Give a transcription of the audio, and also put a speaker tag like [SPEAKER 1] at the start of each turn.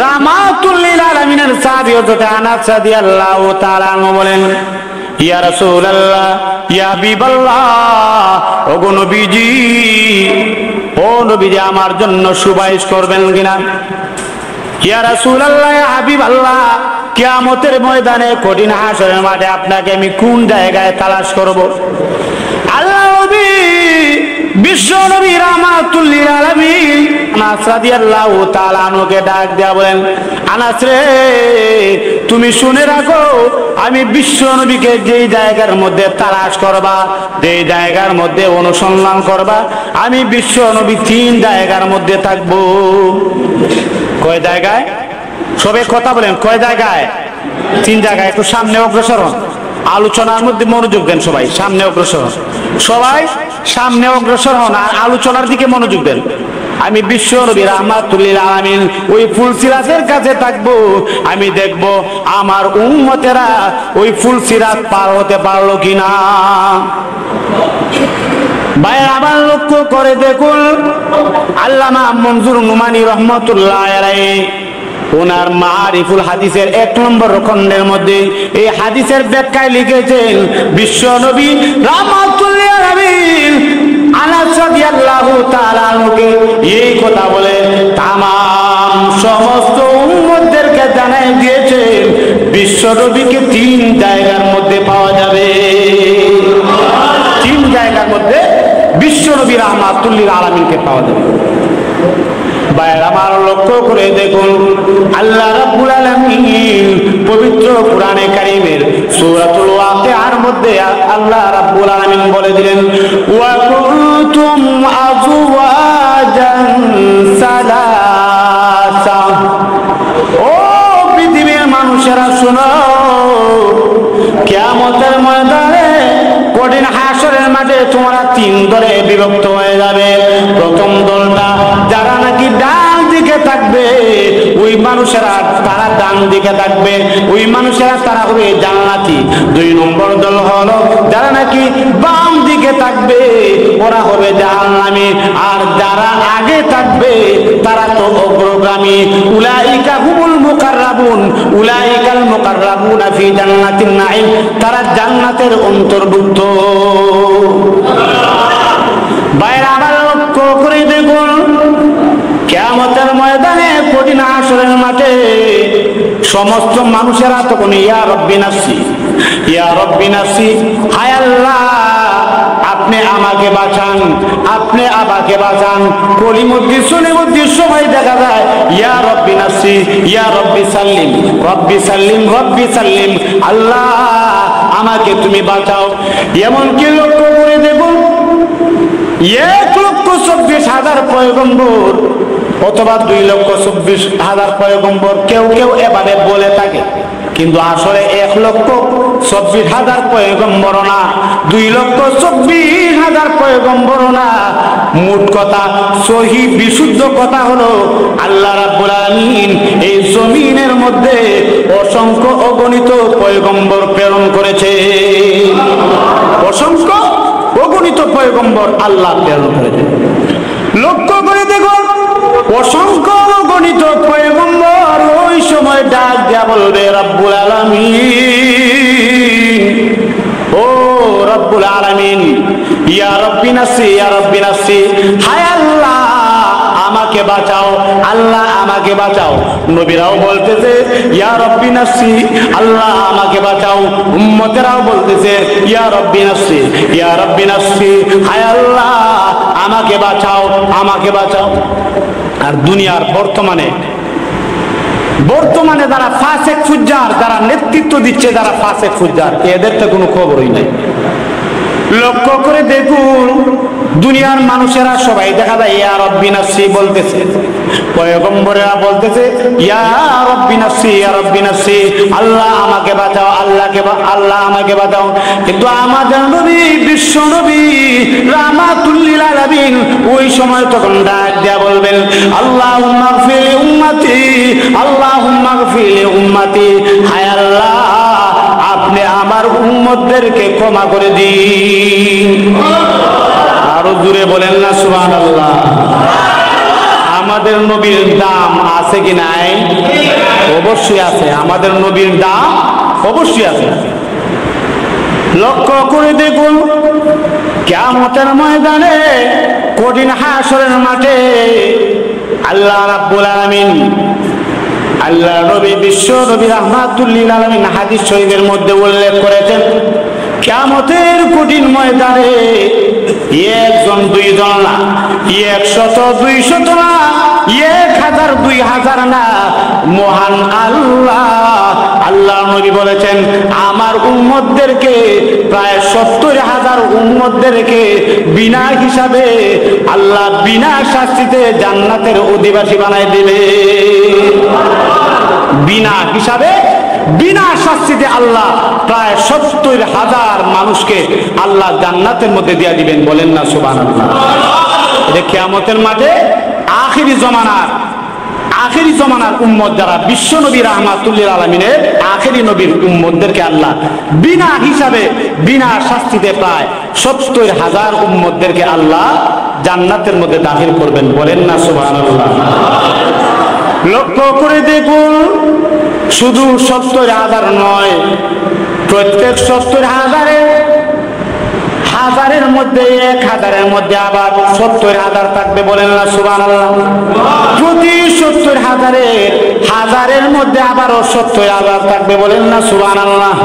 [SPEAKER 1] রাহমাতুল লিল আলামিনের সাহাবী হযরত আনাস রাদিয়াল্লাহু তাআলা আনহু বলেন, ইয়া রাসূলুল্লাহ, ইয়া হাবিবাল্লাহ, ওগো নবীজি, ও নবীজি আমার জন্য সুপারিশ করবেন কিনা? ইয়া রাসূলুল্লাহ, ইয়া হাবিবাল্লাহ, কিয়ামতের ময়দানে কঠিন হাসরের মাঠে আপনাকে আমি কোন জায়গায় তালাশ করব? আল্লাহ নবী বিশ্ব নবী রাহমাতুল লিল আলামিন আনাস রাদিয়াল্লাহু তাআলা আনহুকে ডাক দিয়া বলেন, আনাস রে, তুমি শুনে রাখো, আমি বিশ্ব নবীকে যেই জায়গার মধ্যে তালাশ করবা, যেই জায়গার মধ্যে অনুসন্ধান করবা, আমি বিশ্ব নবী 3 জায়গার মধ্যে থাকবো। কয় জায়গায়? সবে কথা বলেন, কয় জায়গায়? 3 জায়গায়। একটু সামনে অগ্রসর হন, আলোচনার মধ্যে মনোযোগ দেন। সবাই সামনে অগ্রসর হন, সবাই সামনে অগ্রসর হন আর আলোচনার দিকে মনোযোগ দেন। আমি বিশ্ব নবী রাহমাতুল লিল আলামিন ওই ফুলসিরাতের কাছে থাকবো, আমি দেখব আমার উম্মতেরা ওই ফুলসিরাত পার হতে পারলো কিনা। ভাই আবার লক্ষ্য করে দেখুন, আল্লামা মনজুর নুমানী রাহমাতুল্লাহ আলাইহি ওনার মারিফুল হাদিসের 1 নম্বর খণ্ডের মধ্যে এই হাদিসের ব্যাখ্যায় লিখেছেন, বিশ্ব নবী রাহমাতুল লিল আলামিন আনাস রাদিয়াল্লাহু তাআলা আনহুকে এই কথা বলে তামাম সমস্ত উম্মতদেরকে জানাই দিয়েছেন, বিশ্ব নবীকে 3 জায়গার মধ্যে পাওয়া যাবে। 3 জায়গার মধ্যে বিশ্ব নবী রাহমাতুল লিল আলামিনকে পাওয়া যাবে। ভাইয়ের আমার লক্ষ্য করে দেখুন, আল্লাহ রাব্বুল আলামিন পবিত্র কোরআনে কারীমের সূরাতুল ওয়াকিআর মধ্যে আল্লাহ রাব্বুল আলামিন বলে দিলেন, ওয়া কুনতুম আযওয়াজান সালাসা। ও পৃথিবীর মানুষেরা শোনো, কিয়ামতের ময়দানে কঠিন হাসরের মাঠে তোমরা 3 দলে বিভক্ত হয়ে যাবে। প্রথম দলটা যারা নাকি ডান দিকে থাকবে, ওই মানুষেরা তারা ডান দিকে থাকবে, ওই মানুষেরা তারা হবে জান্নাতি। 2 নম্বর দল হলো যারা নাকি বাম দিকে থাকবে, ওরা হবে জাহান্নামী। আর যারা আগে থাকবে তারা তো অগ্রগামী। উলাইকা হুমুল মুকাররাবুন, উলাইকাল মুকাররাবুনা ফি জান্নাতিন নাঈম, তারা জান্নাতের অন্তর্ভুক্ত। বাইরে আবার লক্ষ্য করে দেখুন, কিয়ামতের ময়দানে কঠিন হাসরের মাঠে সমস্ত মানুষেরা তখন ইয়া রব্বি নাফসি, ইয়া রব্বি নাফসি, হায় আল্লাহ আপনি আমাকে বাঁচান, আপনি আমাকে বাঁচান। কলিমুদ্দিন সলিমুদ্দিন সবাই দেখা যায় ইয়া রব্বি নাফসি, ইয়া রব্বি সাল্লিম, রব্বি সাল্লিম, রব্বি সাল্লিম, আল্লাহ আমাকে তুমি বাঁচাও। এমনকি লক্ষ্য করে দেখুন, 1,24,000 পয়গম্বর অথবা 2,24,000 পয়গম্বর কেউ কেউ এভাবে বলে থাকে, কিন্তু আসলে 1,24,000 পয়গম্বর না, 2,24,000 পয়গম্বর না। মোট কথা সহি বিশুদ্ধ কথা হলো, আল্লাহ রাব্বুল আলামিন এই জমিনের মধ্যে অসংখ্য অগণিত পয়গম্বর প্রেরণ করেছে। অসংখ্য অগণিত পয়গম্বর আল্লাহ প্রেরণ করেছে। লক্ষ্য করে দেখুন, অসংখ্য অগণিত পয়গম্বর ওই সময় ডাক দিয়া বলবে, রব্বুল আলামিন, ও রব্বুল আলামিন, ইয়া রব্বি নাফসি, ইয়া রব্বি নাফসি, হায় আল্লাহ আমাকে বাঁচাও, আল্লাহ আমাকে বাঁচাও। নবীরাও বলতেছে ইয়া রব্বি নাফসি, আল্লাহ আমাকে বাঁচাও। উম্মতেরাও বলতেছে ইয়া রব্বি নাফসি, ইয়া রব্বি নাফসি, হায় আল্লাহ আমাকে বাঁচাও, আমাকে বাঁচাও। আর দুনিয়ার বর্তমানে যারা ফাসেক ফুজ্জার, যারা নেতৃত্ব দিচ্ছে, যারা ফাসেক ফুজ্জার, এদের তো কোনো খবরই নাই। লক্ষ্য করে দেখুন, দুনিয়ার মানুষেরা সবাই দেখা যায় ইয়া রব্বি নাফসি বলতেছে, পয়গম্বরেরা বলতেছে ইয়া রব্বি নাফসি, ইয়া রব্বি নাফসি, আল্লাহ আমাকে বাঁচাও, আল্লাহ আমাকে বাঁচাও। কিন্তু আমাদের নবী, বিশ্ব নবী রাহমাতুল লিল আলামিন ওই সময় তখন ডাক দিয়া বলবেন, আল্লাহুম্মা গফির লি উম্মতি, আল্লাহুম্মা গফির লি উম্মতি, হায় আল্লাহ আপনি আমার উম্মতদেরকে ক্ষমা করে দিন। আরো জোরে বলেন না সুবহানাল্লাহ। আমার আমাদের নবীর দাম আছে কি নাই? অবশ্যই আছে। আমাদের নবীর দাম অবশ্যই আছে। লক্ষ্য করে দেখুন, কিয়ামতের ময়দানে, কঠিন হাসরের মাঠে আল্লাহ রাব্বুল আলামিন, আল্লাহ নবী, বিশ্ব নবী রাহমাতুল লিল আলামিন হাদিস শরীফের মধ্যে উল্লেখ করেছেন, কিয়ামতের কঠিন ময়দানে একজন দুইজন না, 100 200 না, 1000 2000 না, মহান আল্লাহ, আল্লাহ নবী বলেছেন আমার উম্মতদেরকে প্রায় 70,000 উম্মতদেরকে বিনা হিসাবে আল্লাহ বিনা শাস্তিতে জান্নাতের অধিবাসী বানায় দিবে। বিনা হিসাবে, বিনা শাস্তিতে আল্লাহ প্রায় 70,000 মানুষকে আল্লাহ জান্নাতের মধ্যে দিয়ে দিবেন। বলেন না সুবহানাল্লাহ। এটা কিয়ামতের মাঠে আখিরি জমানার উম্মত যারা, বিশ্ব নবী রাহমাতুল লিল আলামিনের আখিরি নবীর উম্মতদেরকে আল্লাহ বিনা হিসাবে বিনা শাস্তিতে প্রায় 70,000 উম্মতদেরকে আল্লাহ জান্নাতের মধ্যে দাখিল করবেন। বলেন না সুবহানাল্লাহ। লক্ষ্য করে দেখুন, শুধু 70,000 নয়, প্রত্যেক 70,000-এর মধ্যে 1000-এর মধ্যে আবার 70,000 থাকবে। বলেন না সুবহানাল্লাহ। প্রতি 70,000-এর মধ্যে আবারও 70,000 থাকবে। বলেন না সুবহানাল্লাহ।